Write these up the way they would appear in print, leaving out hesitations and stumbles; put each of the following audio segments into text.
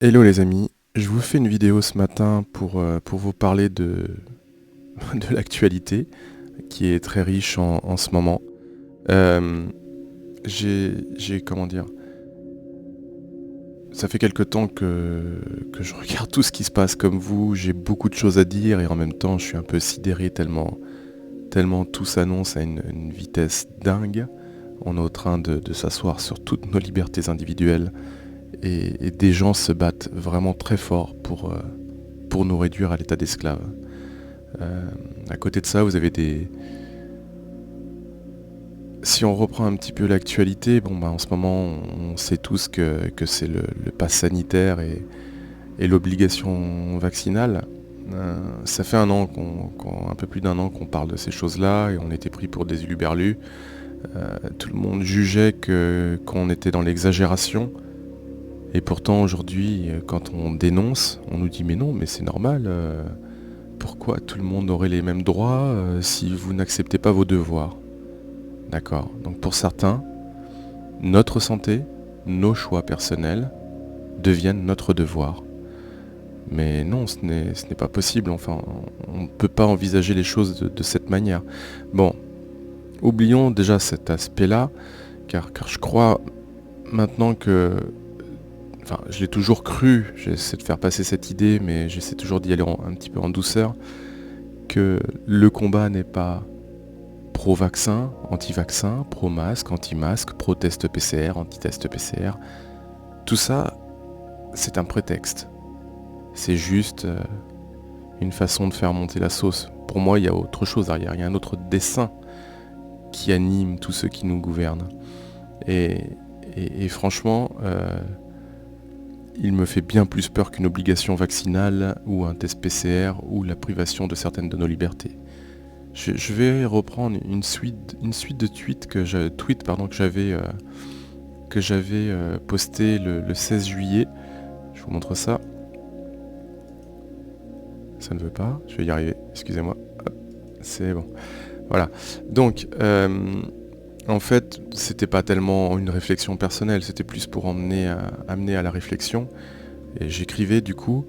Hello les amis, je vous fais une vidéo ce matin pour vous parler de l'actualité qui est très riche en ce moment. Euh, comment dire, ça fait quelque temps que je regarde tout ce qui se passe comme vous, j'ai beaucoup de choses à dire et en même temps je suis un peu sidéré tellement tout s'annonce à une vitesse dingue. On est en train de s'asseoir sur toutes nos libertés individuelles et des gens se battent vraiment très fort pour nous réduire à l'état d'esclaves. Euh, à côté de ça, vous avez des... Si on reprend un petit peu l'actualité, en ce moment, on sait tous que c'est le pass sanitaire et l'obligation vaccinale. Ça fait un peu plus d'un an qu'on parle de ces choses-là et on était pris pour des huluberlus. Tout le monde jugeait qu'on était dans l'exagération. Et pourtant, aujourd'hui, quand on dénonce, on nous dit mais non, mais c'est normal. Pourquoi tout le monde aurait les mêmes droits si vous n'acceptez pas vos devoirs? D'accord. Donc pour certains, notre santé, nos choix personnels deviennent notre devoir. Mais non, ce n'est pas possible. Enfin, on ne peut pas envisager les choses de cette manière. Bon, oublions déjà cet aspect-là, car je crois maintenant que... Enfin, je l'ai toujours cru, j'essaie de faire passer cette idée, mais j'essaie toujours d'y aller un petit peu en douceur, que le combat n'est pas pro-vaccin, anti-vaccin, pro-masque, anti-masque, pro-test PCR, anti-test PCR. Tout ça, c'est un prétexte. C'est juste une façon de faire monter la sauce. Pour moi, il y a autre chose derrière. Il y a un autre dessein qui anime tous ceux qui nous gouvernent. Et franchement, il me fait bien plus peur qu'une obligation vaccinale ou un test PCR ou la privation de certaines de nos libertés. Je vais reprendre une suite de tweets que j'avais posté le 16 juillet. Je vous montre ça. Ça ne veut pas. Je vais y arriver. Excusez-moi. Hop, c'est bon. Voilà. Donc, en fait, c'était pas tellement une réflexion personnelle. C'était plus pour amener à la réflexion. Et j'écrivais du coup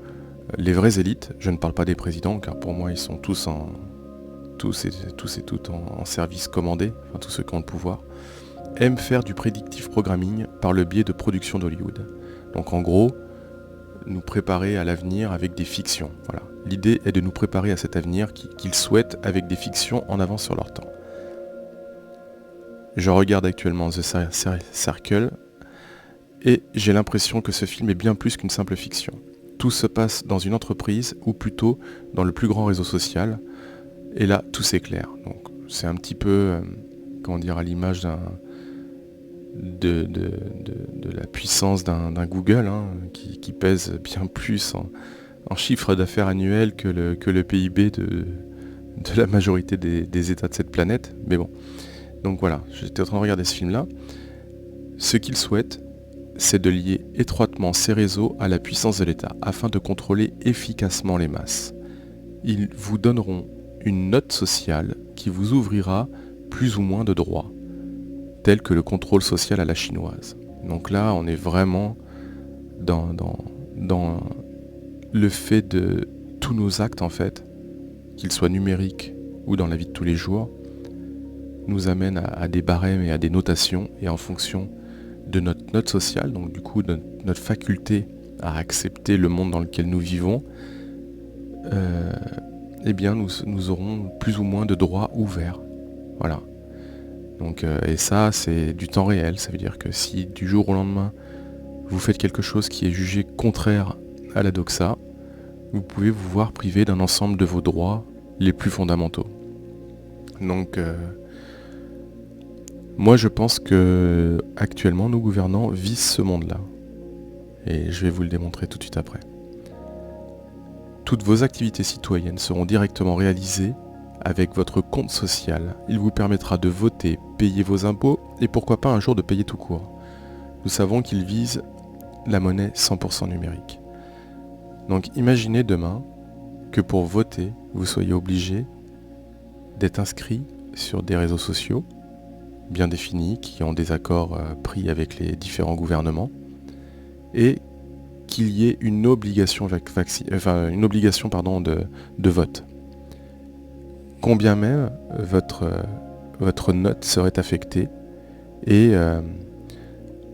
les vraies élites. Je ne parle pas des présidents, car pour moi, ils sont tous et toutes en service commandé, enfin tous ceux qui ont le pouvoir, aiment faire du predictive programming par le biais de production d'Hollywood. Donc en gros, nous préparer à l'avenir avec des fictions. Voilà. L'idée est de nous préparer à cet avenir qu'ils souhaitent avec des fictions en avance sur leur temps. Je regarde actuellement The Circle et j'ai l'impression que ce film est bien plus qu'une simple fiction. Tout se passe dans une entreprise, ou plutôt dans le plus grand réseau social, et là, tout s'éclaire. Donc, c'est un petit peu, à l'image de la puissance d'un Google, hein, qui pèse bien plus en chiffre d'affaires annuel que le PIB de la majorité des États de cette planète. Mais bon, donc voilà, j'étais en train de regarder ce film-là. Ce qu'il souhaite, c'est de lier étroitement ces réseaux à la puissance de l'État, afin de contrôler efficacement les masses. Ils vous donneront une note sociale qui vous ouvrira plus ou moins de droits, tels que le contrôle social à la chinoise. Donc là, on est vraiment dans le fait de tous nos actes, en fait, qu'ils soient numériques ou dans la vie de tous les jours, nous amènent à des barèmes et à des notations, et en fonction de notre note sociale, donc du coup de notre faculté à accepter le monde dans lequel nous vivons, eh bien nous aurons plus ou moins de droits ouverts. Voilà. Donc, et ça, c'est du temps réel. Ça veut dire que si du jour au lendemain, vous faites quelque chose qui est jugé contraire à la doxa, vous pouvez vous voir privé d'un ensemble de vos droits les plus fondamentaux. Donc, moi je pense que actuellement nos gouvernants visent ce monde-là. Et je vais vous le démontrer tout de suite après. Toutes vos activités citoyennes seront directement réalisées avec votre compte social. Il vous permettra de voter, payer vos impôts et pourquoi pas un jour de payer tout court. Nous savons qu'ils visent la monnaie 100% numérique. Donc imaginez demain que pour voter, vous soyez obligé d'être inscrit sur des réseaux sociaux bien définis, qui ont des accords pris avec les différents gouvernements, et qu'il y ait une obligation, une obligation de vote. Combien même votre note serait affectée et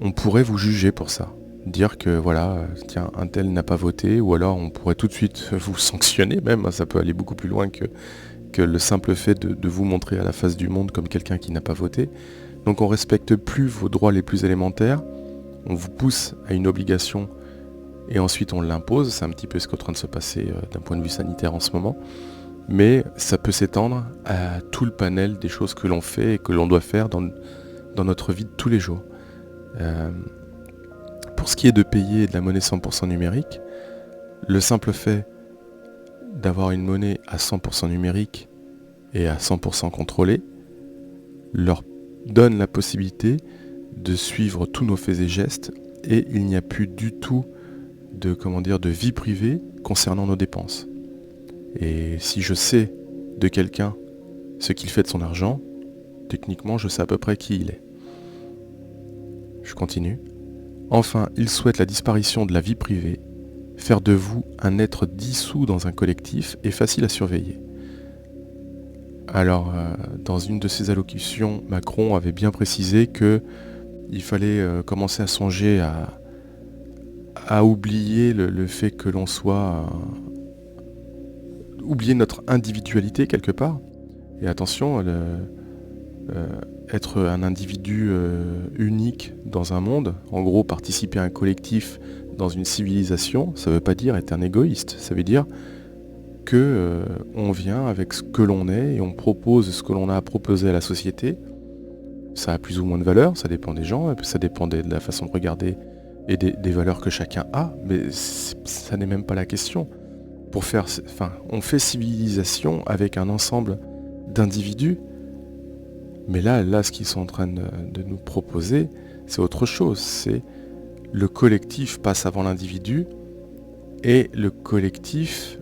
on pourrait vous juger pour ça. Dire que voilà, tiens, un tel n'a pas voté, ou alors on pourrait tout de suite vous sanctionner même, ça peut aller beaucoup plus loin que le simple fait de vous montrer à la face du monde comme quelqu'un qui n'a pas voté. Donc on respecte plus vos droits les plus élémentaires, on vous pousse à une obligation et ensuite on l'impose, c'est un petit peu ce qui est en train de se passer d'un point de vue sanitaire en ce moment, mais ça peut s'étendre à tout le panel des choses que l'on fait et que l'on doit faire dans notre vie de tous les jours. Pour ce qui est de payer de la monnaie 100% numérique, le simple fait d'avoir une monnaie à 100% numérique et à 100% contrôlée leur donne la possibilité de suivre tous nos faits et gestes et il n'y a plus du tout de vie privée concernant nos dépenses. Et si je sais de quelqu'un ce qu'il fait de son argent, techniquement je sais à peu près qui il est. Je continue. Enfin, il souhaite la disparition de la vie privée, faire de vous un être dissous dans un collectif et facile à surveiller. Alors, dans une de ses allocutions, Macron avait bien précisé qu'il fallait commencer à songer à oublier le fait que l'on soit... oublier notre individualité quelque part. Et attention, être un individu unique dans un monde, en gros participer à un collectif dans une civilisation, ça ne veut pas dire être un égoïste, ça veut dire que on vient avec ce que l'on est et on propose ce que l'on a à proposer à la société. Ça a plus ou moins de valeur, ça dépend des gens, ça dépend de la façon de regarder et des valeurs que chacun a, mais ça n'est même pas la question. On fait civilisation avec un ensemble d'individus, mais là, ce qu'ils sont en train de nous proposer, c'est autre chose. C'est le collectif passe avant l'individu et le collectif,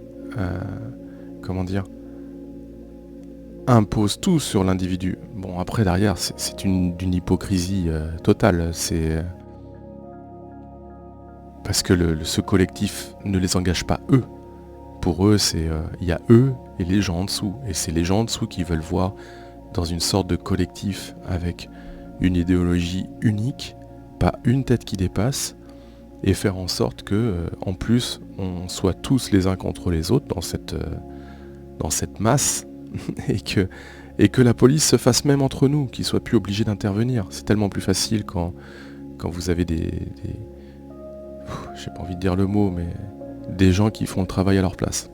impose tout sur l'individu. Bon, après derrière, c'est d'une hypocrisie totale. C'est parce que ce collectif ne les engage pas eux. Pour eux, il y a eux et les gens en dessous. Et c'est les gens en dessous qui veulent voir dans une sorte de collectif avec une idéologie unique, pas une tête qui dépasse, et faire en sorte que, en plus, on soit tous les uns contre les autres dans cette masse, et que la police se fasse même entre nous, qu'ils soient plus obligés d'intervenir. C'est tellement plus facile quand vous avez j'ai pas envie de dire le mot, mais des gens qui font le travail à leur place.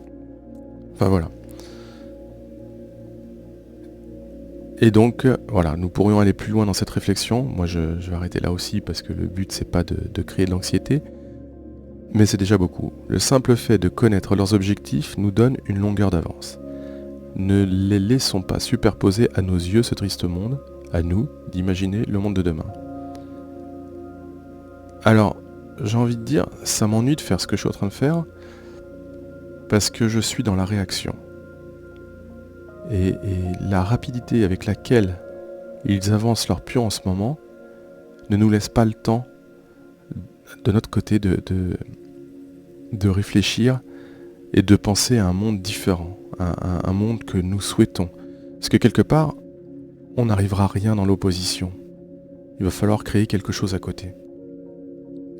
Enfin voilà. Et donc, voilà, nous pourrions aller plus loin dans cette réflexion. Moi, je vais arrêter là aussi parce que le but, c'est pas de créer de l'anxiété. Mais c'est déjà beaucoup. Le simple fait de connaître leurs objectifs nous donne une longueur d'avance. Ne les laissons pas superposer à nos yeux ce triste monde, à nous d'imaginer le monde de demain. Alors, j'ai envie de dire, ça m'ennuie de faire ce que je suis en train de faire, parce que je suis dans la réaction. Et la rapidité avec laquelle ils avancent leur pion en ce moment ne nous laisse pas le temps, de notre côté, de réfléchir et de penser à un monde différent, un monde que nous souhaitons. Parce que quelque part, on n'arrivera à rien dans l'opposition. Il va falloir créer quelque chose à côté.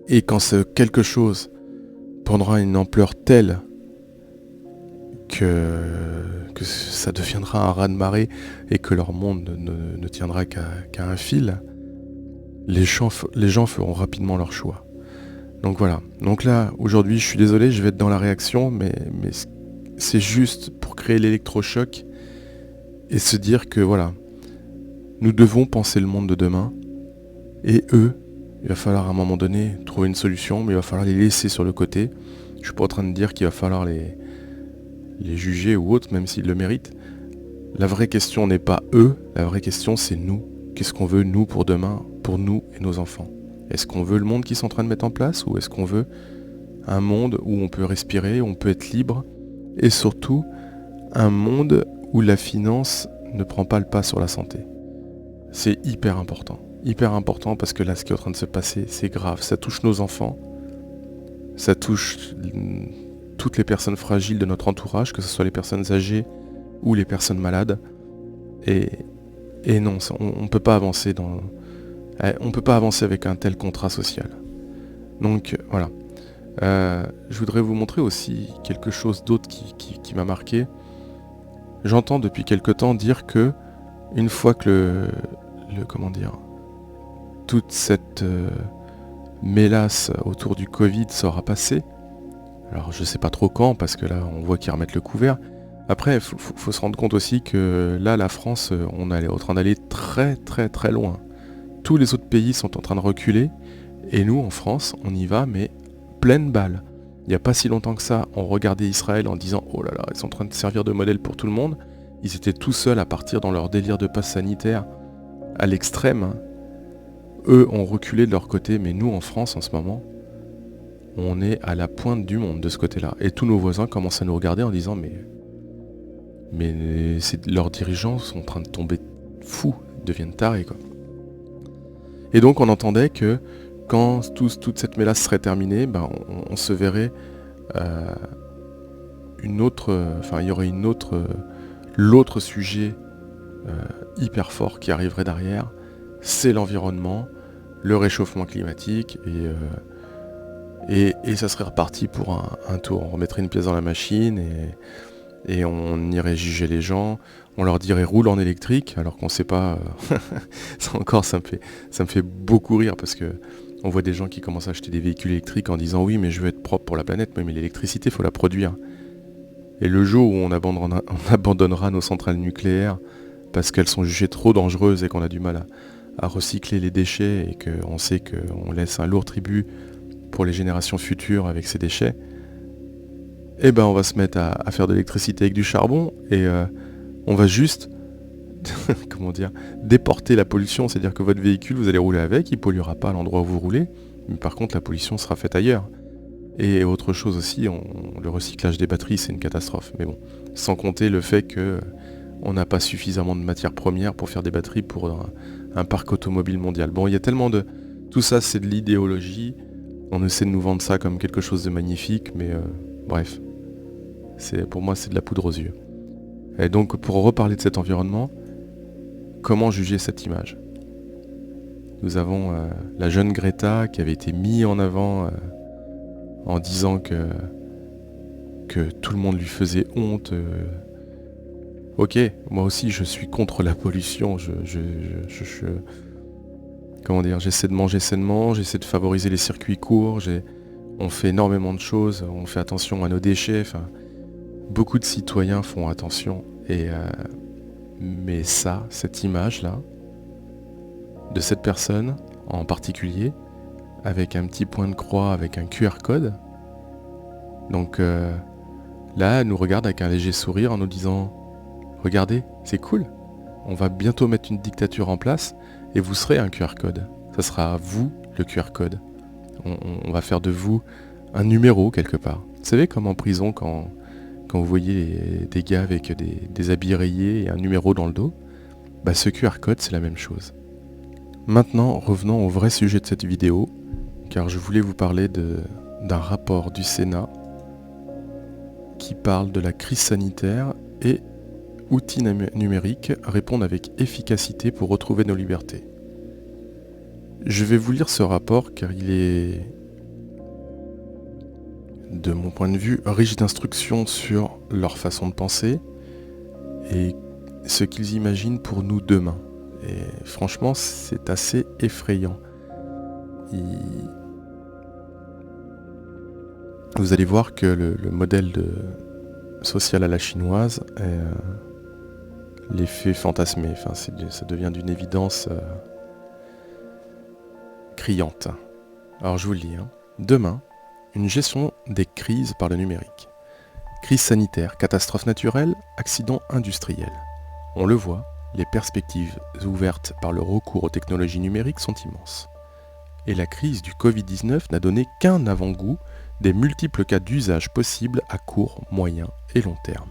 Et quand ce quelque chose prendra une ampleur telle que ça deviendra un raz-de-marée et que leur monde ne tiendra qu'à un fil, les gens feront rapidement leur choix. Donc voilà. Donc là, aujourd'hui, je suis désolé, je vais être dans la réaction, mais c'est juste pour créer l'électrochoc et se dire que voilà, nous devons penser le monde de demain et eux, il va falloir à un moment donné trouver une solution, mais il va falloir les laisser sur le côté. Je suis pas en train de dire qu'il va falloir les juger ou autres, même s'ils le méritent. La vraie question n'est pas eux, la vraie question c'est nous. Qu'est-ce qu'on veut nous pour demain, pour nous et nos enfants? Est-ce qu'on veut le monde qu'ils sont en train de mettre en place ou est-ce qu'on veut un monde où on peut respirer, où on peut être libre et surtout un monde où la finance ne prend pas le pas sur la santé? C'est hyper important parce que là ce qui est en train de se passer c'est grave, ça touche nos enfants, Ça touche toutes les personnes fragiles de notre entourage, que ce soit les personnes âgées ou les personnes malades. Et non, on peut pas avancer on peut pas avancer avec un tel contrat social. Donc voilà. Je voudrais vous montrer aussi quelque chose d'autre qui m'a marqué. J'entends depuis quelque temps dire que une fois que toute cette mélasse autour du Covid sera passée, alors je sais pas trop quand, parce que là on voit qu'ils remettent le couvert. Après, il faut se rendre compte aussi que là, la France, on est en train d'aller très très très loin. Tous les autres pays sont en train de reculer, et nous, en France, on y va, mais pleine balle. Il n'y a pas si longtemps que ça, on regardait Israël en disant « Oh là là, ils sont en train de servir de modèle pour tout le monde ». Ils étaient tout seuls à partir dans leur délire de passe sanitaire à l'extrême. Hein. Eux ont reculé de leur côté, mais nous, en France, en ce moment, on est à la pointe du monde de ce côté-là. Et tous nos voisins commencent à nous regarder en disant « Mais leurs dirigeants sont en train de tomber fous, deviennent tarés, quoi. » Et donc on entendait que quand toute cette mélasse serait terminée, on se verrait il y aurait l'autre sujet hyper fort qui arriverait derrière, c'est l'environnement, le réchauffement climatique, et ça serait reparti pour un tour. On remettrait une pièce dans la machine et on irait juger les gens, on leur dirait roule en électrique, alors qu'on sait pas. Ça encore, ça me fait beaucoup rire parce que on voit des gens qui commencent à acheter des véhicules électriques en disant oui, mais je veux être propre pour la planète, mais l'électricité, il faut la produire. Et le jour où on abandonnera nos centrales nucléaires parce qu'elles sont jugées trop dangereuses et qu'on a du mal à recycler les déchets et qu'on sait qu'on laisse un lourd tribut pour les générations futures avec ces déchets, on va se mettre à faire de l'électricité avec du charbon et on va juste déporter la pollution, c'est-à-dire que votre véhicule, vous allez rouler avec, il polluera pas à l'endroit où vous roulez, mais par contre la pollution sera faite ailleurs. Et autre chose aussi, le recyclage des batteries, c'est une catastrophe. Mais bon, sans compter le fait que on n'a pas suffisamment de matières premières pour faire des batteries pour un parc automobile mondial. Bon, il y a tellement de... Tout ça, c'est de l'idéologie. On essaie de nous vendre ça comme quelque chose de magnifique, mais bref. Pour moi, c'est de la poudre aux yeux. Et donc, pour reparler de cet environnement, comment juger cette image ? Nous avons la jeune Greta qui avait été mise en avant en disant que tout le monde lui faisait honte. Ok, moi aussi je suis contre la pollution, j'essaie de manger sainement, j'essaie de favoriser les circuits courts, on fait énormément de choses, on fait attention à nos déchets, beaucoup de citoyens font attention, mais cette image-là, de cette personne en particulier, avec un petit point de croix, avec un QR code, donc là, elle nous regarde avec un léger sourire en nous disant « Regardez, c'est cool, on va bientôt mettre une dictature en place et vous serez un QR code. Ça sera vous, le QR code. On va faire de vous un numéro quelque part. » Vous savez comme en prison quand vous voyez des gars avec des habits rayés et un numéro dans le dos, ce QR code c'est la même chose. Maintenant, revenons au vrai sujet de cette vidéo, car je voulais vous parler d'un rapport du Sénat qui parle de la crise sanitaire et outils numériques répondent avec efficacité pour retrouver nos libertés. Je vais vous lire ce rapport car il est, de mon point de vue, riche d'instructions sur leur façon de penser et ce qu'ils imaginent pour nous demain. Et franchement, c'est assez effrayant. Vous allez voir que le modèle social à la chinoise les fait fantasmer. Ça devient d'une évidence criante. Alors je vous le lis. Demain, une gestion des crises par le numérique. Crise sanitaire, catastrophe naturelle, accident industriel. On le voit, les perspectives ouvertes par le recours aux technologies numériques sont immenses. Et la crise du Covid-19 n'a donné qu'un avant-goût des multiples cas d'usage possibles à court, moyen et long terme.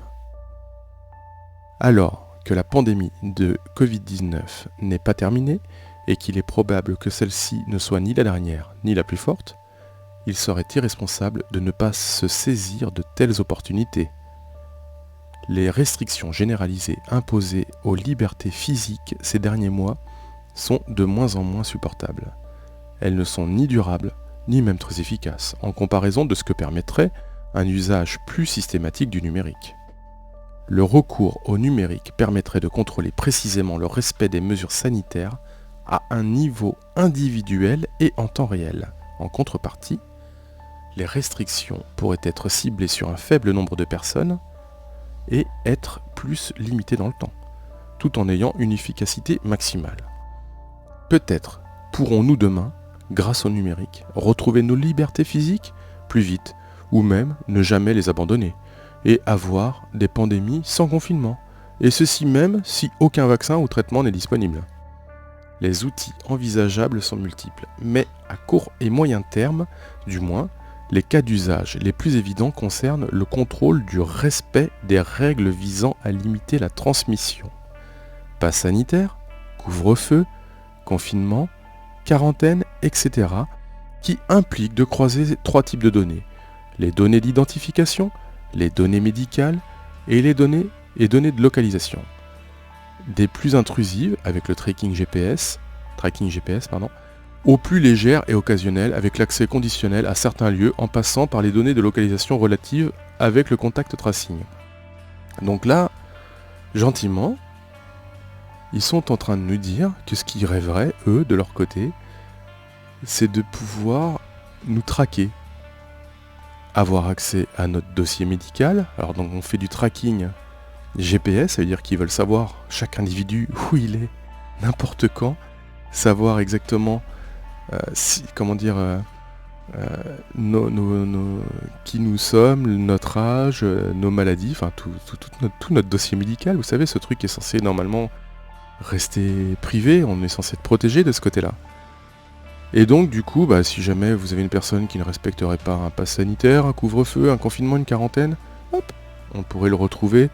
Alors que la pandémie de Covid-19 n'est pas terminée et qu'il est probable que celle-ci ne soit ni la dernière ni la plus forte, il serait irresponsable de ne pas se saisir de telles opportunités. Les restrictions généralisées imposées aux libertés physiques ces derniers mois sont de moins en moins supportables. Elles ne sont ni durables, ni même très efficaces, en comparaison de ce que permettrait un usage plus systématique du numérique. Le recours au numérique permettrait de contrôler précisément le respect des mesures sanitaires à un niveau individuel et en temps réel. En contrepartie, les restrictions pourraient être ciblées sur un faible nombre de personnes et être plus limitées dans le temps, tout en ayant une efficacité maximale. Peut-être pourrons-nous demain, grâce au numérique, retrouver nos libertés physiques plus vite, ou même ne jamais les abandonner, et avoir des pandémies sans confinement, et ceci même si aucun vaccin ou traitement n'est disponible. Les outils envisageables sont multiples, mais à court et moyen terme, du moins, les cas d'usage les plus évidents concernent le contrôle du respect des règles visant à limiter la transmission. Pass sanitaire, couvre-feu, confinement, quarantaine, etc., qui impliquent de croiser 3 types de données. Les données d'identification, les données médicales et les données de localisation. Des plus intrusives, avec le tracking GPS, aux plus légères et occasionnelles, avec l'accès conditionnel à certains lieux, en passant par les données de localisation relatives avec le contact tracing. Donc là, gentiment, ils sont en train de nous dire que ce qu'ils rêveraient, eux, de leur côté, c'est de pouvoir nous traquer, avoir accès à notre dossier médical. Alors donc on fait du tracking GPS, ça veut dire qu'ils veulent savoir chaque individu où il est, n'importe quand, savoir exactement qui nous sommes, notre âge, nos maladies, enfin tout notre dossier médical. Vous savez, ce truc est censé normalement rester privé, on est censé être protégé de ce côté-là. Et donc du coup, si jamais vous avez une personne qui ne respecterait pas un pass sanitaire, un couvre-feu, un confinement, une quarantaine, hop, on pourrait le retrouver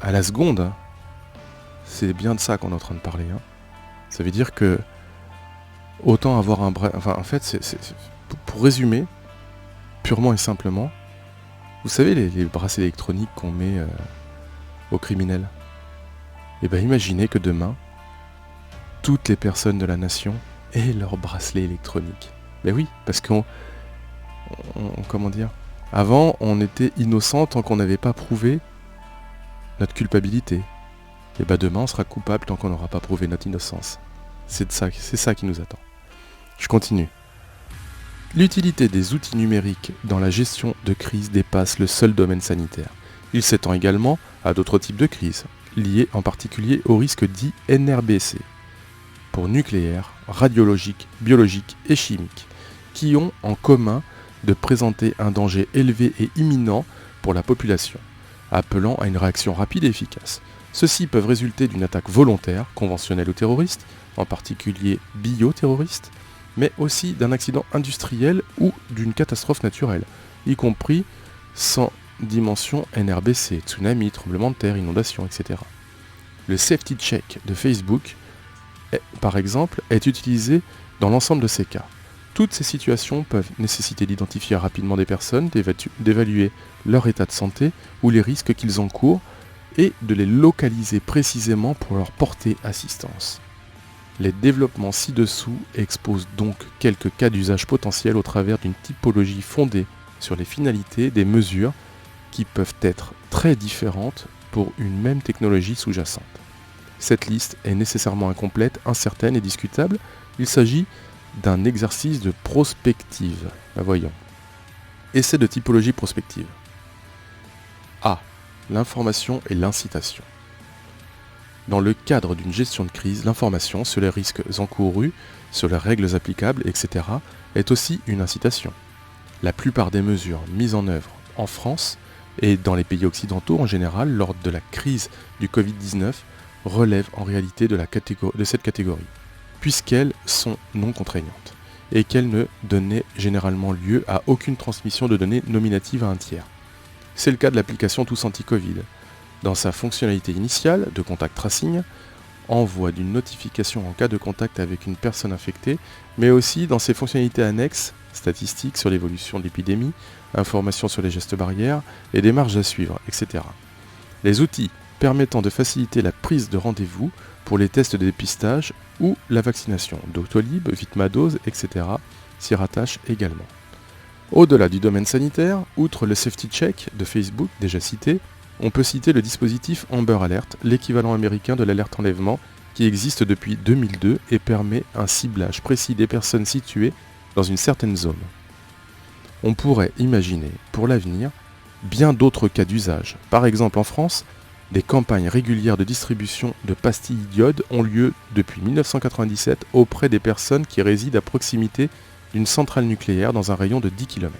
à la seconde. Hein. C'est bien de ça qu'on est en train de parler. Hein. Ça veut dire que autant avoir un bref... Enfin, en fait, pour résumer, purement et simplement, vous savez les bracelets électroniques qu'on met aux criminels. Et imaginez que demain, toutes les personnes de la nation aient leur bracelet électronique. Oui, parce avant, on était innocent tant qu'on n'avait pas prouvé notre culpabilité. Et demain, on sera coupable tant qu'on n'aura pas prouvé notre innocence. C'est ça qui nous attend. Je continue. L'utilité des outils numériques dans la gestion de crise dépasse le seul domaine sanitaire. Il s'étend également à d'autres types de crises, liées en particulier au risque dit NRBC, pour nucléaire, radiologique, biologique et chimique, qui ont en commun de présenter un danger élevé et imminent pour la population, appelant à une réaction rapide et efficace. Ceux-ci peuvent résulter d'une attaque volontaire, conventionnelle ou terroriste, en particulier bioterroriste, mais aussi d'un accident industriel ou d'une catastrophe naturelle, y compris sans dimension NRBC, tsunami, tremblement de terre, inondation, etc. Le safety check de Facebook, par exemple, est utilisé dans l'ensemble de ces cas. Toutes ces situations peuvent nécessiter d'identifier rapidement des personnes, d'évaluer leur état de santé ou les risques qu'ils encourent et de les localiser précisément pour leur porter assistance. Les développements ci-dessous exposent donc quelques cas d'usage potentiels au travers d'une typologie fondée sur les finalités des mesures qui peuvent être très différentes pour une même technologie sous-jacente. Cette liste est nécessairement incomplète, incertaine et discutable. Il s'agit d'un exercice de prospective. Voyons. Essai de typologie prospective. A. L'information et l'incitation. Dans le cadre d'une gestion de crise, l'information sur les risques encourus, sur les règles applicables, etc. est aussi une incitation. La plupart des mesures mises en œuvre en France et dans les pays occidentaux en général lors de la crise du Covid-19 relèvent en réalité de cette catégorie, puisqu'elles sont non contraignantes et qu'elles ne donnaient généralement lieu à aucune transmission de données nominatives à un tiers. C'est le cas de l'application Tous Anti-Covid. Dans sa fonctionnalité initiale de contact tracing, envoi d'une notification en cas de contact avec une personne infectée, mais aussi dans ses fonctionnalités annexes, statistiques sur l'évolution de l'épidémie, informations sur les gestes barrières et démarches à suivre, etc. Les outils permettant de faciliter la prise de rendez-vous pour les tests de dépistage ou la vaccination, Doctolib, Vitmadose, etc. s'y rattachent également. Au-delà du domaine sanitaire, outre le Safety Check de Facebook déjà cité, on peut citer le dispositif Amber Alert, l'équivalent américain de l'alerte enlèvement, qui existe depuis 2002 et permet un ciblage précis des personnes situées dans une certaine zone. On pourrait imaginer, pour l'avenir, bien d'autres cas d'usage. Par exemple en France, des campagnes régulières de distribution de pastilles d'iode ont lieu depuis 1997 auprès des personnes qui résident à proximité d'une centrale nucléaire dans un rayon de 10 km,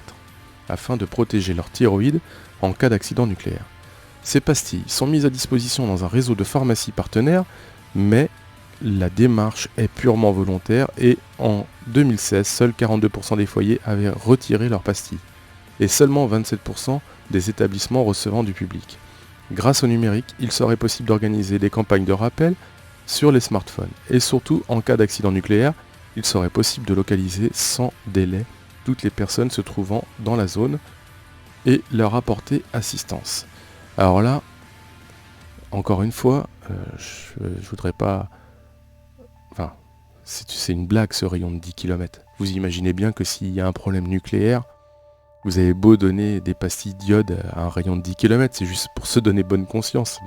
afin de protéger leur thyroïde en cas d'accident nucléaire. Ces pastilles sont mises à disposition dans un réseau de pharmacies partenaires, mais la démarche est purement volontaire et en 2016, seuls 42% des foyers avaient retiré leurs pastilles et seulement 27% des établissements recevant du public. Grâce au numérique, il serait possible d'organiser des campagnes de rappel sur les smartphones et surtout en cas d'accident nucléaire, il serait possible de localiser sans délai toutes les personnes se trouvant dans la zone et leur apporter assistance. Alors là, encore une fois, je voudrais pas... Enfin, c'est une blague ce rayon de 10 km. Vous imaginez bien que s'il y a un problème nucléaire, vous avez beau donner des pastilles d'iode à un rayon de 10 km, c'est juste pour se donner bonne conscience.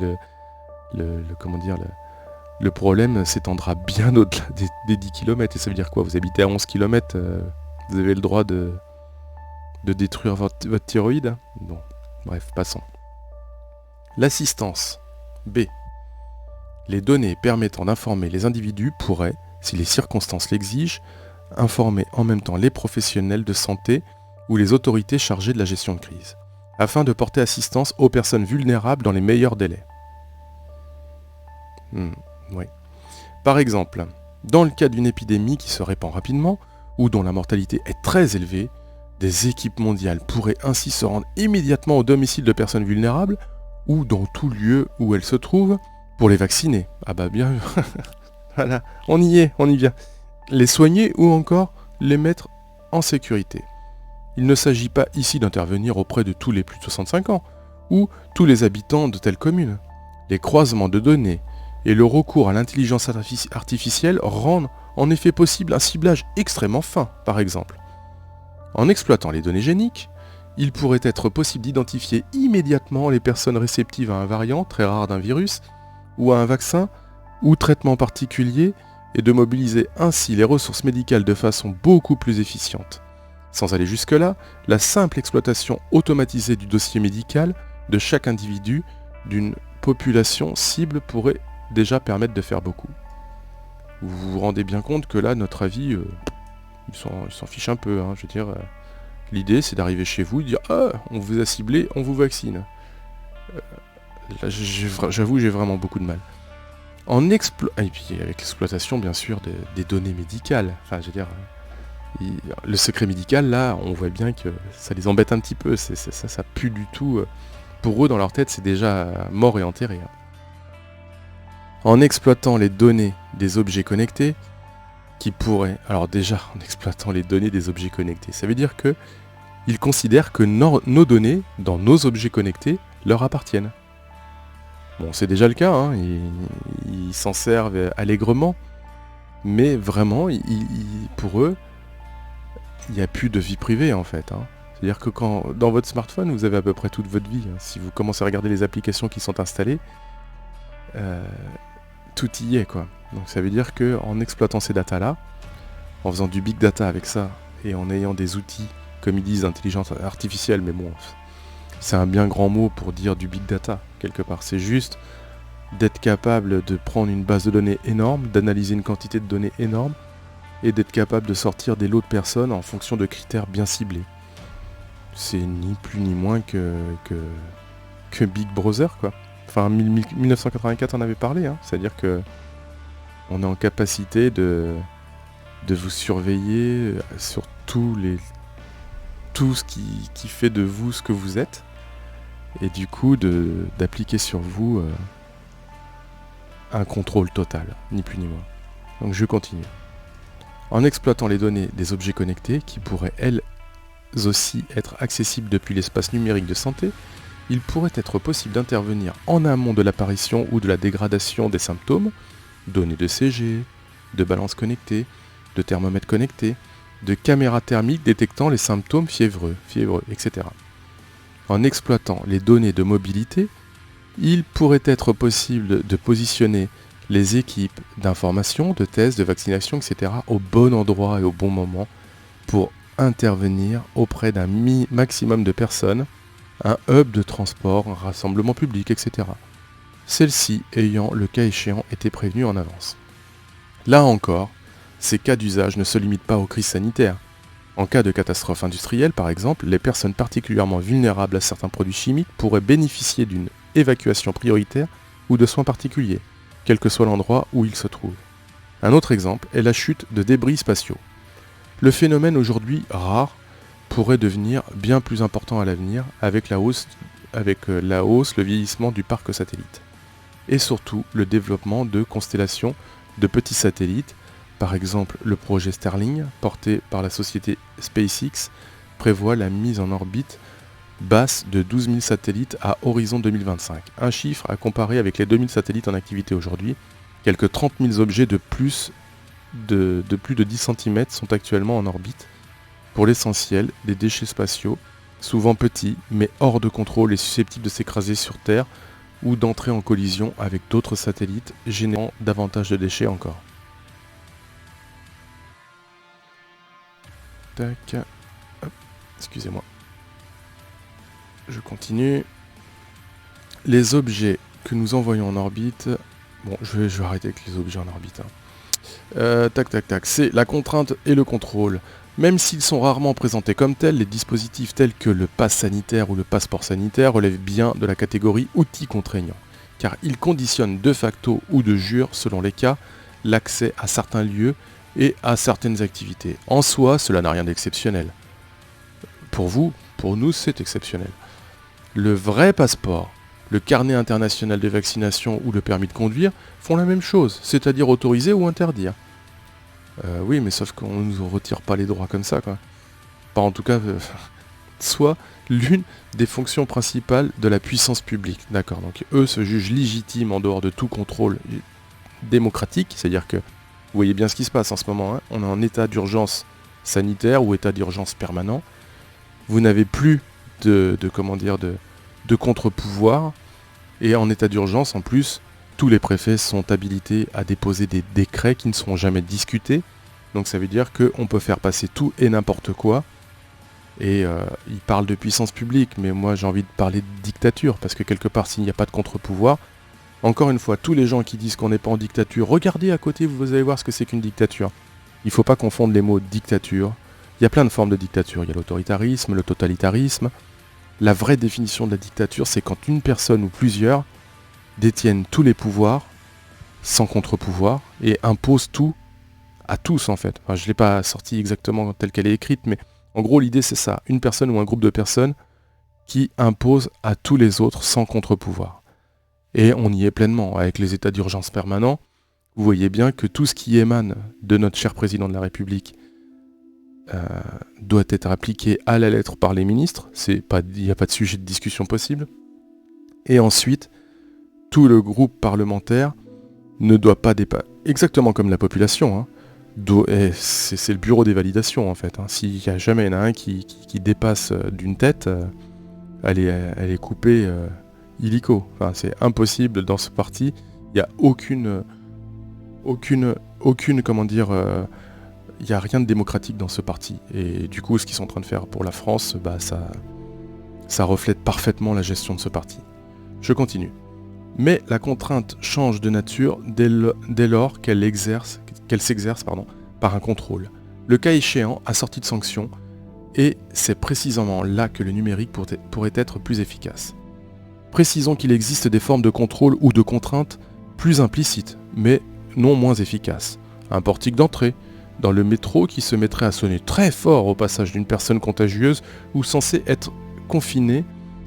Le problème s'étendra bien au-delà des 10 km. Et ça veut dire quoi? Vous habitez à 11 km, vous avez le droit de détruire votre thyroïde? Bon, bref, passons. L'assistance. B. Les données permettant d'informer les individus pourraient, si les circonstances l'exigent, informer en même temps les professionnels de santé ou les autorités chargées de la gestion de crise, afin de porter assistance aux personnes vulnérables dans les meilleurs délais. Oui. Par exemple, dans le cas d'une épidémie qui se répand rapidement, ou dont la mortalité est très élevée, des équipes mondiales pourraient ainsi se rendre immédiatement au domicile de personnes vulnérables, ou dans tout lieu où elles se trouvent, pour les vacciner. Ah bah bien, voilà, on y vient. Les soigner ou encore les mettre en sécurité. Il ne s'agit pas ici d'intervenir auprès de tous les plus de 65 ans, ou tous les habitants de telle commune. Les croisements de données et le recours à l'intelligence artificielle rendent en effet possible un ciblage extrêmement fin, par exemple. En exploitant les données géniques, il pourrait être possible d'identifier immédiatement les personnes réceptives à un variant très rare d'un virus, ou à un vaccin, ou traitement particulier, et de mobiliser ainsi les ressources médicales de façon beaucoup plus efficiente. Sans aller jusque-là, la simple exploitation automatisée du dossier médical de chaque individu d'une population cible pourrait déjà permettre de faire beaucoup. Vous vous rendez bien compte que là, notre avis, ils s'en fichent un peu. Je veux dire, l'idée, c'est d'arriver chez vous et de dire « Ah, on vous a ciblé, on vous vaccine ». Là, j'avoue, j'ai vraiment beaucoup de mal. Et puis avec l'exploitation, bien sûr, des données médicales. Enfin, je veux dire, le secret médical, là, on voit bien que ça les embête un petit peu. Ça pue du tout. Pour eux, dans leur tête, c'est déjà mort et enterré. En exploitant les données des objets connectés, qui pourraient... Alors déjà, en exploitant les données des objets connectés, ça veut dire que ils considèrent que nos données, dans nos objets connectés, leur appartiennent. Bon, c'est déjà le cas, ils s'en servent allègrement, mais vraiment, pour eux, il n'y a plus de vie privée en fait. C'est-à-dire que dans votre smartphone, vous avez à peu près toute votre vie. Si vous commencez à regarder les applications qui sont installées, tout y est quoi. Donc ça veut dire qu'en exploitant ces datas-là, en faisant du big data avec ça, et en ayant des outils, comme ils disent, d'intelligence artificielle, mais bon, c'est un bien grand mot pour dire du big data, quelque part. C'est juste d'être capable de prendre une base de données énorme, d'analyser une quantité de données énorme, et d'être capable de sortir des lots de personnes en fonction de critères bien ciblés. C'est ni plus ni moins que Big Brother, quoi. Enfin, 1984 en avait parlé, c'est-à-dire que on est en capacité de vous surveiller sur tout ce qui fait de vous ce que vous êtes, et du coup d'appliquer sur vous un contrôle total, ni plus ni moins. Donc je continue. En exploitant les données des objets connectés, qui pourraient elles aussi être accessibles depuis l'espace numérique de santé, il pourrait être possible d'intervenir en amont de l'apparition ou de la dégradation des symptômes, données de CG, de balance connectée, de thermomètre connecté, de caméras thermiques détectant les symptômes fiévreux, etc. En exploitant les données de mobilité, il pourrait être possible de positionner les équipes d'information, de tests, de vaccination, etc. au bon endroit et au bon moment pour intervenir auprès d'un maximum de personnes, un hub de transport, un rassemblement public, etc. Celles-ci ayant, le cas échéant, été prévenues en avance. Là encore, ces cas d'usage ne se limitent pas aux crises sanitaires. En cas de catastrophe industrielle, par exemple, les personnes particulièrement vulnérables à certains produits chimiques pourraient bénéficier d'une évacuation prioritaire ou de soins particuliers, quel que soit l'endroit où ils se trouvent. Un autre exemple est la chute de débris spatiaux. Le phénomène aujourd'hui rare pourrait devenir bien plus important à l'avenir avec la hausse, le vieillissement du parc satellite. Et surtout le développement de constellations de petits satellites. Par exemple, le projet Starlink, porté par la société SpaceX, prévoit la mise en orbite basse de 12 000 satellites à horizon 2025. Un chiffre à comparer avec les 2000 satellites en activité aujourd'hui. Quelques 30 000 objets de plus de 10 cm sont actuellement en orbite. Pour l'essentiel, des déchets spatiaux, souvent petits, mais hors de contrôle et susceptibles de s'écraser sur Terre ou d'entrer en collision avec d'autres satellites, générant davantage de déchets encore. Tac. Hop. Excusez-moi. Je continue. Les objets que nous envoyons en orbite... Bon, je vais arrêter avec les objets en orbite. Tac. C'est la contrainte et le contrôle. Même s'ils sont rarement présentés comme tels, les dispositifs tels que le pass sanitaire ou le passeport sanitaire relèvent bien de la catégorie outils contraignants, car ils conditionnent de facto ou de jure, selon les cas, l'accès à certains lieux et à certaines activités. En soi, cela n'a rien d'exceptionnel. Pour vous, pour nous, c'est exceptionnel. Le vrai passeport, le carnet international de vaccination ou le permis de conduire font la même chose, c'est-à-dire autoriser ou interdire. Oui, mais sauf qu'on ne nous retire pas les droits comme ça, quoi. Pas en tout cas, soit l'une des fonctions principales de la puissance publique. D'accord, donc eux se jugent légitimes en dehors de tout contrôle démocratique, c'est-à-dire que vous voyez bien ce qui se passe en ce moment, hein. On est en état d'urgence sanitaire ou état d'urgence permanent. Vous n'avez plus de contre-pouvoir. Et en état d'urgence, en plus, tous les préfets sont habilités à déposer des décrets qui ne seront jamais discutés. Donc ça veut dire qu'on peut faire passer tout et n'importe quoi. Et ils parlent de puissance publique, mais moi j'ai envie de parler de dictature, parce que quelque part, s'il n'y a pas de contre-pouvoir, encore une fois, tous les gens qui disent qu'on n'est pas en dictature, regardez à côté, vous allez voir ce que c'est qu'une dictature. Il ne faut pas confondre les mots dictature. Il y a plein de formes de dictature. Il y a l'autoritarisme, le totalitarisme. La vraie définition de la dictature, c'est quand une personne ou plusieurs détiennent tous les pouvoirs, sans contre-pouvoir, et imposent tout à tous en fait. Enfin, je ne l'ai pas sorti exactement telle qu'elle est écrite, mais en gros l'idée c'est ça. Une personne ou un groupe de personnes qui impose à tous les autres sans contre-pouvoir. Et on y est pleinement. Avec les états d'urgence permanents, vous voyez bien que tout ce qui émane de notre cher président de la République doit être appliqué à la lettre par les ministres. Il n'y a pas de sujet de discussion possible. Et ensuite, tout le groupe parlementaire ne doit pas dépasser, exactement comme la population, hein, c'est le bureau des validations en fait. Hein. S'il y a jamais un qui dépasse d'une tête, elle est coupée illico. Enfin, c'est impossible dans ce parti. Il n'y a aucune comment dire, il n'y a rien de démocratique dans ce parti. Et du coup, ce qu'ils sont en train de faire pour la France, ça reflète parfaitement la gestion de ce parti. Je continue. Mais la contrainte change de nature dès lors qu'elle s'exerce par un contrôle. Le cas échéant, assorti de sanctions, et c'est précisément là que le numérique pourrait être plus efficace. Précisons qu'il existe des formes de contrôle ou de contraintes plus implicites, mais non moins efficaces. Un portique d'entrée, dans le métro qui se mettrait à sonner très fort au passage d'une personne contagieuse ou censée être confinée,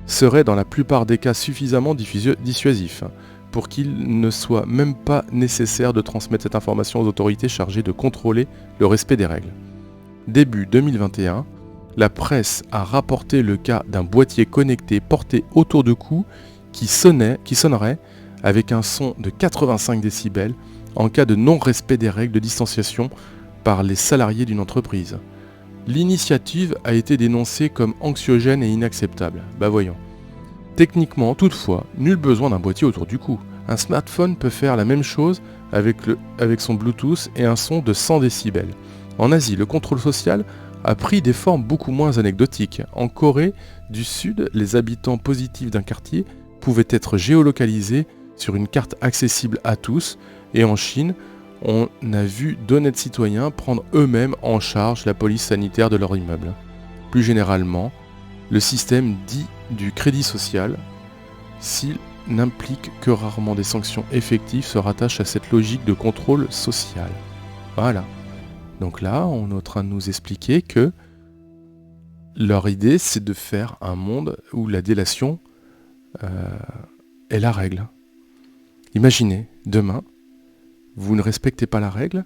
serait dans la plupart des cas suffisamment dissuasif. pour qu'il ne soit même pas nécessaire de transmettre cette information aux autorités chargées de contrôler le respect des règles. Début 2021, la presse a rapporté le cas d'un boîtier connecté porté autour du cou qui sonnerait avec un son de 85 décibels en cas de non-respect des règles de distanciation par les salariés d'une entreprise. L'initiative a été dénoncée comme anxiogène et inacceptable. Bah voyons. Techniquement, toutefois, nul besoin d'un boîtier autour du cou. Un smartphone peut faire la même chose avec son Bluetooth et un son de 100 décibels. En Asie, le contrôle social a pris des formes beaucoup moins anecdotiques. En Corée du Sud, les habitants positifs d'un quartier pouvaient être géolocalisés sur une carte accessible à tous, et en Chine, on a vu d'honnêtes citoyens prendre eux-mêmes en charge la police sanitaire de leur immeuble. Plus généralement, le système dit du crédit social, s'il n'implique que rarement des sanctions effectives, se rattache à cette logique de contrôle social. Voilà. Donc là, on est en train de nous expliquer que leur idée, c'est de faire un monde où la délation est la règle. Imaginez, demain, vous ne respectez pas la règle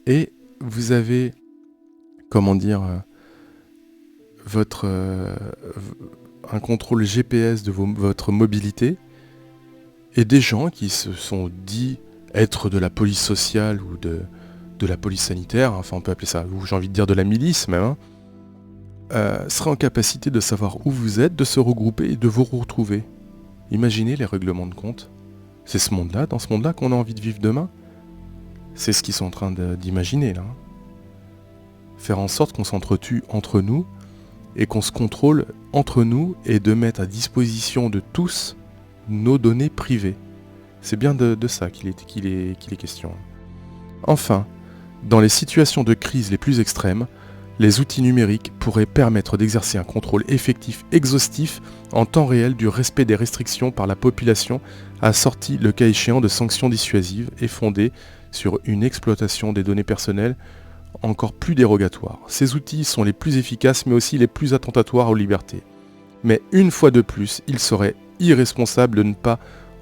et vous avez, un contrôle GPS de votre mobilité et des gens qui se sont dit être de la police sociale ou de la police sanitaire, enfin on peut appeler ça, ou j'ai envie de dire de la milice même, seraient en capacité de savoir où vous êtes, de se regrouper et de vous retrouver. Imaginez les règlements de compte. C'est dans ce monde-là qu'on a envie de vivre demain. C'est ce qu'ils sont en train d'imaginer là. Faire en sorte qu'on s'entretue entre nous et qu'on se contrôle entre nous et de mettre à disposition de tous nos données privées. C'est bien de ça qu'il est question. Enfin, dans les situations de crise les plus extrêmes, les outils numériques pourraient permettre d'exercer un contrôle effectif, exhaustif, en temps réel du respect des restrictions par la population, assorti le cas échéant de sanctions dissuasives et fondées sur une exploitation des données personnelles encore plus dérogatoire. Ces outils sont les plus efficaces mais aussi les plus attentatoires aux libertés. Mais une fois de plus, il serait irresponsable de ne pas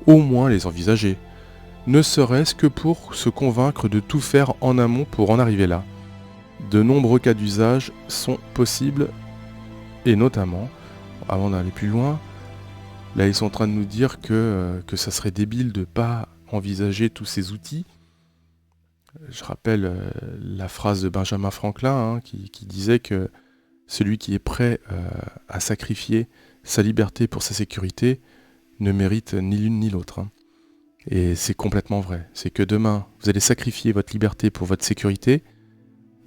au moins les envisager, ne serait-ce que pour se convaincre de tout faire en amont pour en arriver là. De nombreux cas d'usage sont possibles et notamment, avant d'aller plus loin, là ils sont en train de nous dire que ça serait débile de ne pas envisager tous ces outils. Je rappelle la phrase de Benjamin Franklin qui disait que celui qui est prêt à sacrifier sa liberté pour sa sécurité ne mérite ni l'une ni l'autre. Et c'est complètement vrai. C'est que demain, vous allez sacrifier votre liberté pour votre sécurité,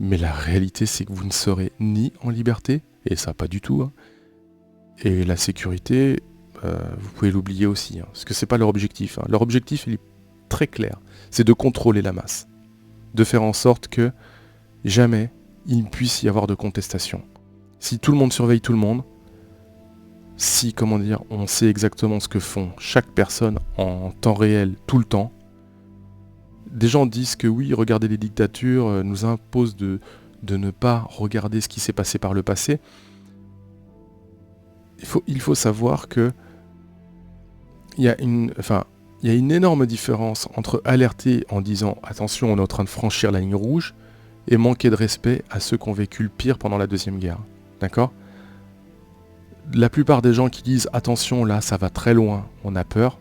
mais la réalité c'est que vous ne serez ni en liberté, et ça pas du tout, et la sécurité, vous pouvez l'oublier aussi, parce que c'est pas leur objectif. Leur objectif il est très clair, c'est de contrôler la masse, de faire en sorte que jamais il ne puisse y avoir de contestation. Si tout le monde surveille tout le monde, si, on sait exactement ce que font chaque personne en temps réel, tout le temps, des gens disent que oui, regarder les dictatures nous impose de ne pas regarder ce qui s'est passé par le passé. Il faut savoir que il y a une énorme différence entre alerter en disant « attention, on est en train de franchir la ligne rouge » et manquer de respect à ceux qui ont vécu le pire pendant la Deuxième Guerre. D'accord ? La plupart des gens qui disent « attention, là, ça va très loin, on a peur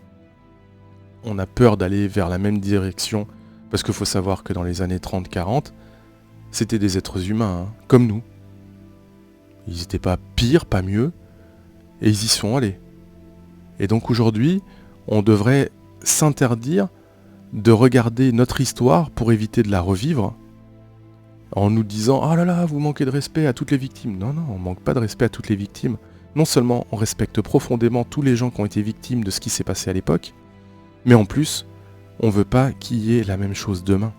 d'aller vers la même direction », parce qu'il faut savoir que dans les années 30-40, c'était des êtres humains, comme nous. Ils n'étaient pas pires, pas mieux, et ils y sont allés. Et donc aujourd'hui, on devrait s'interdire de regarder notre histoire pour éviter de la revivre, en nous disant « ah là là, vous manquez de respect à toutes les victimes ». Non, on ne manque pas de respect à toutes les victimes. Non seulement on respecte profondément tous les gens qui ont été victimes de ce qui s'est passé à l'époque, mais en plus, on ne veut pas qu'il y ait la même chose demain.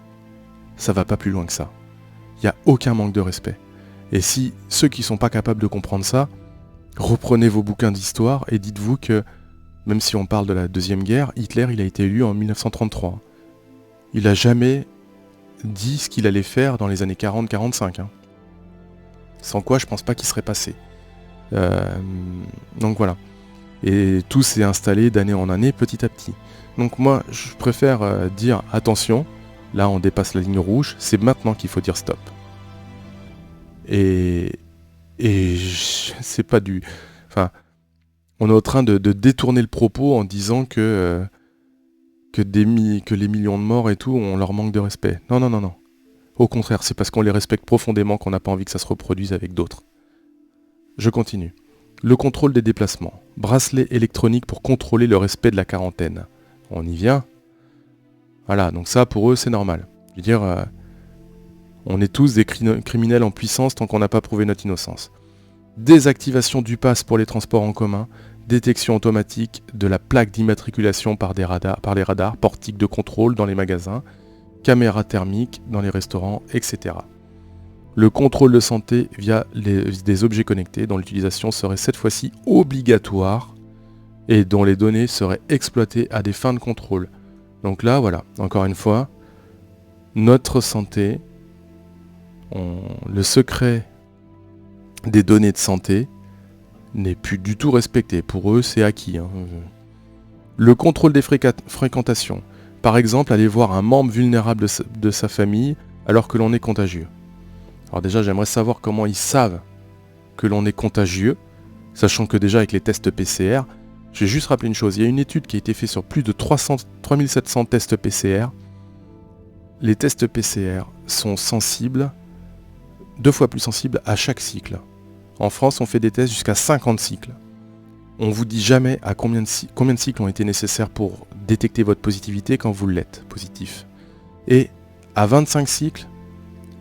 Ça va pas plus loin que ça. Il n'y a aucun manque de respect. Et si ceux qui ne sont pas capables de comprendre ça, reprenez vos bouquins d'histoire et dites-vous que, même si on parle de la Deuxième Guerre, Hitler il a été élu en 1933. Il n'a jamais dit ce qu'il allait faire dans les années 40-45. Sans quoi je pense pas qu'il serait passé. Donc voilà. Et tout s'est installé d'année en année, petit à petit. Donc moi, je préfère dire attention, là on dépasse la ligne rouge, c'est maintenant qu'il faut dire stop. Et c'est pas du... Enfin, on est en train de détourner le propos en disant que les millions de morts et tout, on leur manque de respect. Non, non, non, non. Au contraire, c'est parce qu'on les respecte profondément qu'on n'a pas envie que ça se reproduise avec d'autres. Je continue. Le contrôle des déplacements. Bracelet électronique pour contrôler le respect de la quarantaine. On y vient. Voilà, donc ça, pour eux, c'est normal. Je veux dire, on est tous des criminels en puissance tant qu'on n'a pas prouvé notre innocence. Désactivation du pass pour les transports en commun. Détection automatique de la plaque d'immatriculation par les radars, portiques de contrôle dans les magasins, caméras thermiques dans les restaurants, etc. Le contrôle de santé via des objets connectés dont l'utilisation serait cette fois-ci obligatoire et dont les données seraient exploitées à des fins de contrôle. Donc là, voilà, encore une fois, notre santé, le secret des données de santé n'est plus du tout respecté. Pour eux, c'est acquis. Le contrôle des fréquentations. Par exemple, aller voir un membre vulnérable de sa famille alors que l'on est contagieux. Alors déjà, j'aimerais savoir comment ils savent que l'on est contagieux, sachant que déjà avec les tests PCR, je vais juste rappeler une chose, il y a une étude qui a été faite sur plus de 3700 tests PCR. Les tests PCR sont sensibles, 2 fois plus sensibles à chaque cycle. En France, on fait des tests jusqu'à 50 cycles. On vous dit jamais à combien de cycles ont été nécessaires pour détecter votre positivité quand vous l'êtes, positif. Et à 25 cycles,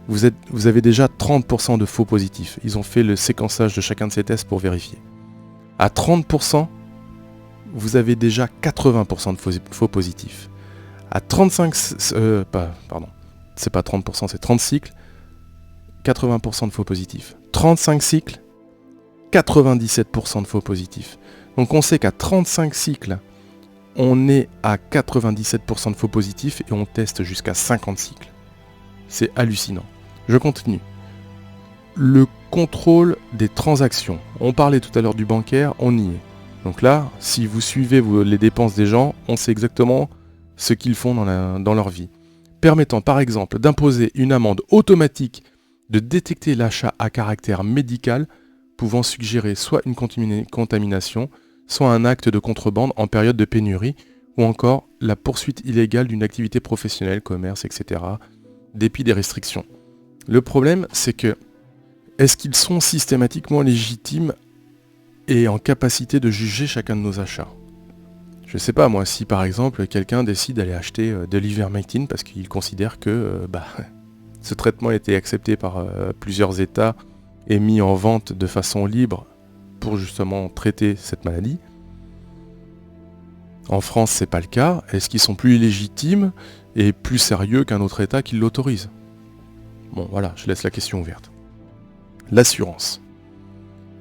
vous avez déjà 30% de faux positifs. Ils ont fait le séquençage de chacun de ces tests pour vérifier. À 30%, vous avez déjà 80% de faux positifs. À 35... pardon. C'est pas 30%, c'est 30 cycles. 80% de faux positifs. 35 cycles, 97% de faux positifs. Donc on sait qu'à 35 cycles, on est à 97% de faux positifs et on teste jusqu'à 50 cycles. C'est hallucinant. Je continue. Le contrôle des transactions. On parlait tout à l'heure du bancaire, on y est. Donc là, si vous suivez les dépenses des gens, on sait exactement ce qu'ils font dans leur vie. Permettant par exemple d'imposer une amende automatique, de détecter l'achat à caractère médical, pouvant suggérer soit une contamination, soit un acte de contrebande en période de pénurie, ou encore la poursuite illégale d'une activité professionnelle, commerce, etc., dépit des restrictions. Le problème, c'est que, est-ce qu'ils sont systématiquement légitimes et en capacité de juger chacun de nos achats ? Je sais pas, moi, si par exemple, quelqu'un décide d'aller acheter de l'ivermectine parce qu'il considère que ce traitement a été accepté par plusieurs États et mis en vente de façon libre pour justement traiter cette maladie. En France, c'est pas le cas. Est-ce qu'ils sont plus légitimes et plus sérieux qu'un autre État qui l'autorise ? Bon, voilà, je laisse la question ouverte. L'assurance.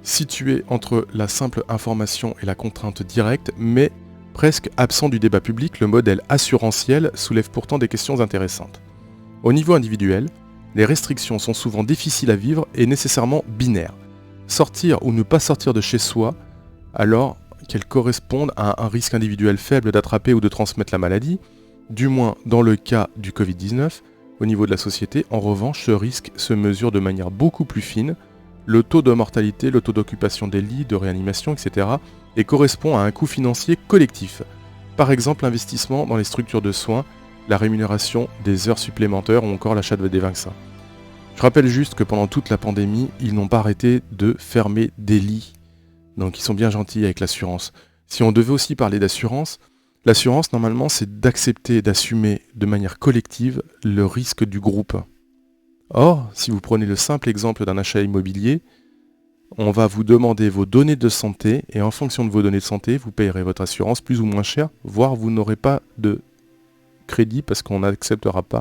Située entre la simple information et la contrainte directe, mais presque absent du débat public, le modèle assurantiel soulève pourtant des questions intéressantes. Au niveau individuel, les restrictions sont souvent difficiles à vivre et nécessairement binaires. Sortir ou ne pas sortir de chez soi, alors qu'elles correspondent à un risque individuel faible d'attraper ou de transmettre la maladie, du moins dans le cas du Covid-19, au niveau de la société, en revanche, ce risque se mesure de manière beaucoup plus fine, le taux de mortalité, le taux d'occupation des lits, de réanimation, etc., et correspond à un coût financier collectif. Par exemple, l'investissement dans les structures de soins, la rémunération des heures supplémentaires ou encore l'achat des vaccins. Je rappelle juste que pendant toute la pandémie, ils n'ont pas arrêté de fermer des lits. Donc ils sont bien gentils avec l'assurance. Si on devait aussi parler d'assurance, l'assurance normalement c'est d'accepter et d'assumer de manière collective le risque du groupe. Or, si vous prenez le simple exemple d'un achat immobilier, on va vous demander vos données de santé et en fonction de vos données de santé, vous payerez votre assurance plus ou moins cher, voire vous n'aurez pas de crédit parce qu'on n'acceptera pas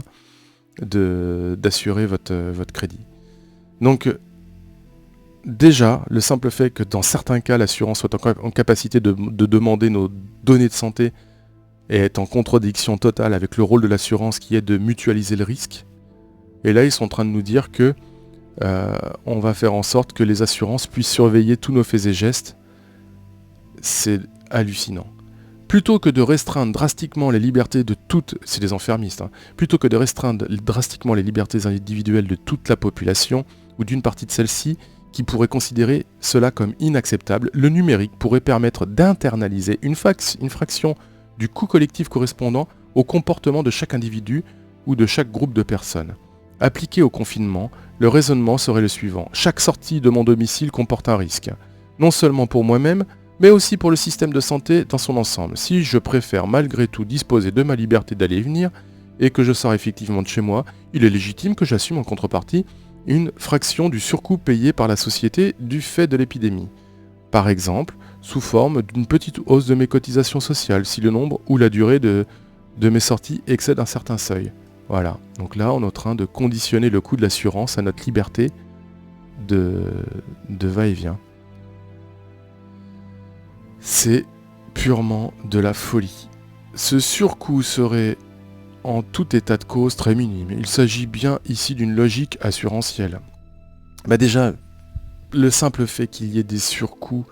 d'assurer votre crédit. Donc déjà, le simple fait que dans certains cas, l'assurance soit en capacité de demander nos données de santé et est en contradiction totale avec le rôle de l'assurance qui est de mutualiser le risque. Et là, ils sont en train de nous dire que on va faire en sorte que les assurances puissent surveiller tous nos faits et gestes c'est hallucinant. Plutôt que de restreindre drastiquement les libertés de toutes, c'est des enfermistes, plutôt que de restreindre drastiquement les libertés individuelles de toute la population, ou d'une partie de celle-ci, qui pourrait considérer cela comme inacceptable, le numérique pourrait permettre d'internaliser une fraction du coût collectif correspondant au comportement de chaque individu ou de chaque groupe de personnes. Appliqué au confinement, le raisonnement serait le suivant. Chaque sortie de mon domicile comporte un risque, non seulement pour moi-même, mais aussi pour le système de santé dans son ensemble. Si je préfère malgré tout disposer de ma liberté d'aller et venir, et que je sors effectivement de chez moi, il est légitime que j'assume en contrepartie une fraction du surcoût payé par la société du fait de l'épidémie. Par exemple, sous forme d'une petite hausse de mes cotisations sociales, si le nombre ou la durée de mes sorties excède un certain seuil. Voilà, donc là on est en train de conditionner le coût de l'assurance à notre liberté de va-et-vient. C'est purement de la folie. Ce surcoût serait en tout état de cause très minime. Il s'agit bien ici d'une logique assurantielle. Déjà, le simple fait qu'il y ait des surcoûts...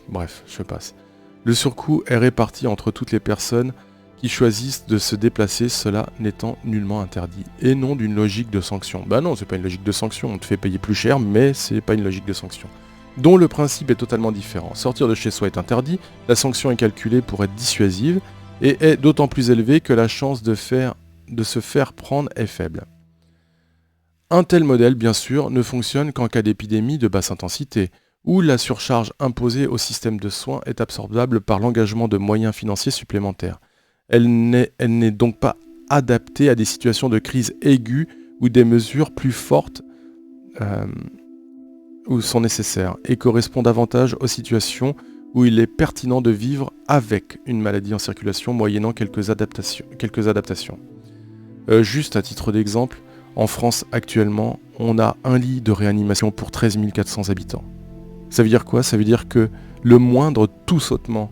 bref, je passe. Le surcoût est réparti entre toutes les personnes qui choisissent de se déplacer, cela n'étant nullement interdit. Et non d'une logique de sanction. Non, c'est pas une logique de sanction, on te fait payer plus cher, mais c'est pas une logique de sanction. Dont le principe est totalement différent. Sortir de chez soi est interdit, la sanction est calculée pour être dissuasive, et est d'autant plus élevée que la chance de se faire prendre est faible. Un tel modèle, bien sûr, ne fonctionne qu'en cas d'épidémie de basse intensité, où la surcharge imposée au système de soins est absorbable par l'engagement de moyens financiers supplémentaires. Elle n'est donc pas adaptée à des situations de crise aiguë où des mesures plus fortes sont nécessaires et correspond davantage aux situations où il est pertinent de vivre avec une maladie en circulation moyennant quelques adaptations. Juste à titre d'exemple, en France actuellement, on a un lit de réanimation pour 13 400 habitants. Ça veut dire quoi ? Ça veut dire que le moindre tout sautement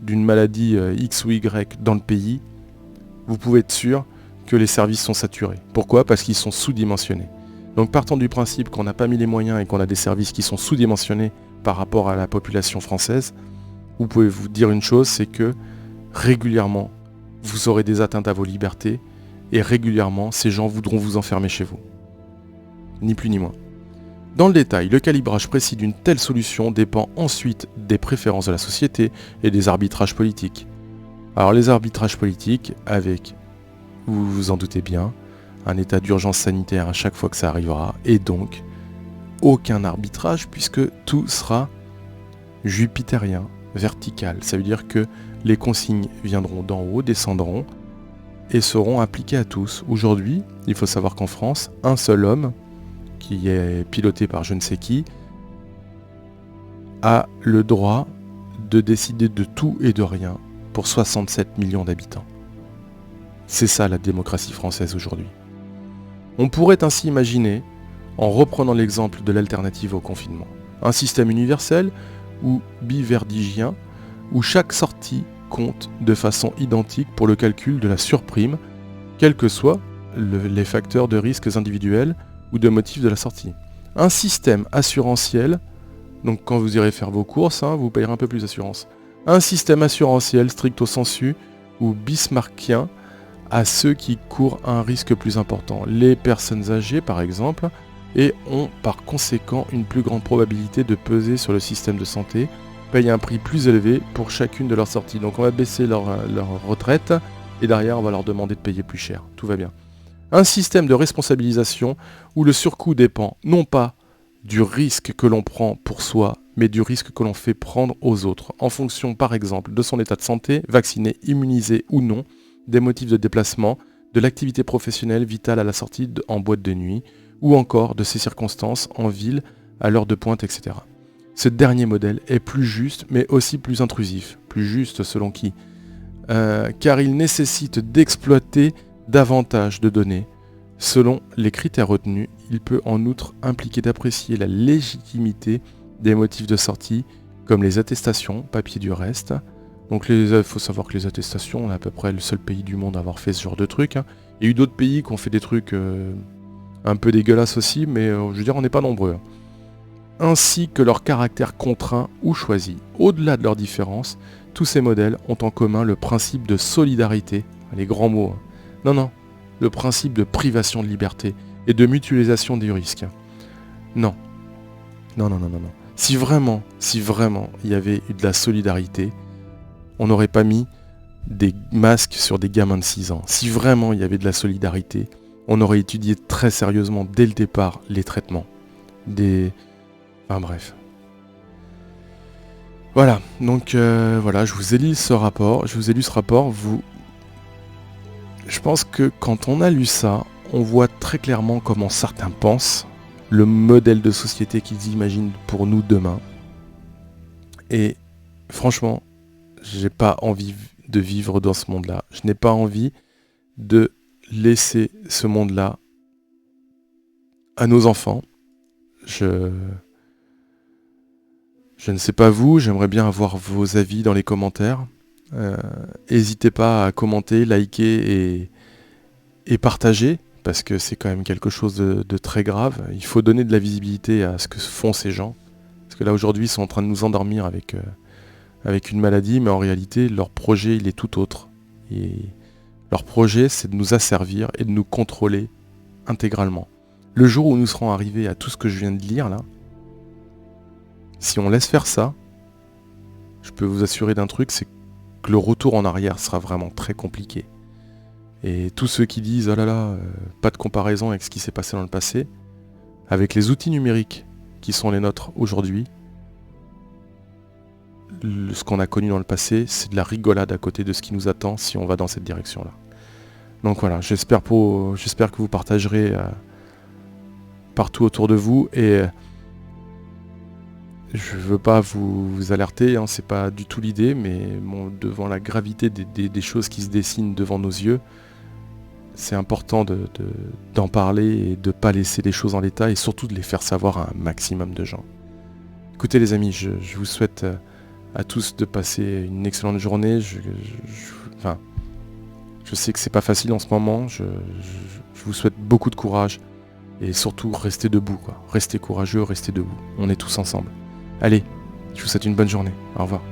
d'une maladie X ou Y dans le pays, vous pouvez être sûr que les services sont saturés. Pourquoi ? Parce qu'ils sont sous-dimensionnés. Donc partant du principe qu'on n'a pas mis les moyens et qu'on a des services qui sont sous-dimensionnés par rapport à la population française, vous pouvez vous dire une chose, c'est que régulièrement, vous aurez des atteintes à vos libertés et régulièrement, ces gens voudront vous enfermer chez vous. Ni plus ni moins. Dans le détail, le calibrage précis d'une telle solution dépend ensuite des préférences de la société et des arbitrages politiques. Alors les arbitrages politiques avec, vous vous en doutez bien, un état d'urgence sanitaire à chaque fois que ça arrivera, et donc aucun arbitrage puisque tout sera jupitérien, vertical. Ça veut dire que les consignes viendront d'en haut, descendront et seront appliquées à tous. Aujourd'hui, il faut savoir qu'en France, un seul homme, qui est piloté par je ne sais qui, a le droit de décider de tout et de rien pour 67 millions d'habitants. C'est ça la démocratie française aujourd'hui. On pourrait ainsi imaginer, en reprenant l'exemple de l'alternative au confinement, un système universel ou biverdigien où chaque sortie compte de façon identique pour le calcul de la surprime, quels que soient les facteurs de risques individuels ou de motifs de la sortie. Un système assurantiel, donc quand vous irez faire vos courses, vous payerez un peu plus d'assurance. Un système assurantiel stricto sensu ou bismarckien à ceux qui courent un risque plus important, les personnes âgées par exemple, et ont par conséquent une plus grande probabilité de peser sur le système de santé, payent un prix plus élevé pour chacune de leurs sorties. Donc on va baisser leur retraite, et derrière on va leur demander de payer plus cher, tout va bien. Un système de responsabilisation où le surcoût dépend non pas du risque que l'on prend pour soi, mais du risque que l'on fait prendre aux autres, en fonction par exemple de son état de santé, vacciné, immunisé ou non, des motifs de déplacement, de l'activité professionnelle vitale à la sortie en boîte de nuit, ou encore de ses circonstances en ville, à l'heure de pointe, etc. Ce dernier modèle est plus juste, mais aussi plus intrusif. Plus juste selon qui ? Car il nécessite d'exploiter davantage de données. Selon les critères retenus, il peut en outre impliquer d'apprécier la légitimité des motifs de sortie, comme les attestations, papier du reste. Donc il faut savoir que les attestations, on est à peu près le seul pays du monde à avoir fait ce genre de truc. Il y a eu d'autres pays qui ont fait des trucs un peu dégueulasses aussi, mais je veux dire, on n'est pas nombreux. ainsi que leur caractère contraint ou choisi. Au-delà de leurs différences, tous ces modèles ont en commun le principe de solidarité, les grands mots. Non, non, le principe de privation de liberté et de mutualisation des risques. Non, non, non, non, non, non. Si vraiment il y avait eu de la solidarité, on n'aurait pas mis des masques sur des gamins de 6 ans. Si vraiment il y avait de la solidarité, on aurait étudié très sérieusement dès le départ les traitements. Enfin bref. Voilà, donc voilà, je vous ai lu ce rapport. Je pense que quand on a lu ça, on voit très clairement comment certains pensent, le modèle de société qu'ils imaginent pour nous demain. Et franchement, j'ai pas envie de vivre dans ce monde-là. Je n'ai pas envie de laisser ce monde-là à nos enfants. Je ne sais pas vous, j'aimerais bien avoir vos avis dans les commentaires. N'hésitez pas à commenter, liker et partager, parce que c'est quand même quelque chose de très grave. Il faut donner de la visibilité à ce que font ces gens. Parce que là aujourd'hui ils sont en train de nous endormir avec une maladie, mais en réalité leur projet il est tout autre. Et leur projet c'est de nous asservir et de nous contrôler intégralement. Le jour où nous serons arrivés à tout ce que je viens de lire là, si on laisse faire ça, je peux vous assurer d'un truc, c'est que le retour en arrière sera vraiment très compliqué. Et tous ceux qui disent « Oh là là, pas de comparaison avec ce qui s'est passé dans le passé », avec les outils numériques qui sont les nôtres aujourd'hui, ce qu'on a connu dans le passé, c'est de la rigolade à côté de ce qui nous attend si on va dans cette direction-là. Donc voilà, j'espère que vous partagerez partout autour de vous, et je veux pas vous alerter, c'est pas du tout l'idée, mais devant la gravité des choses qui se dessinent devant nos yeux, c'est important d'en parler et de pas laisser les choses en l'état, et surtout de les faire savoir à un maximum de gens. Écoutez les amis, je vous souhaite à tous de passer une excellente journée. Je sais que c'est pas facile en ce moment, je vous souhaite beaucoup de courage, et surtout restez debout, quoi. Restez courageux, restez debout, on est tous ensemble. Allez, je vous souhaite une bonne journée, au revoir.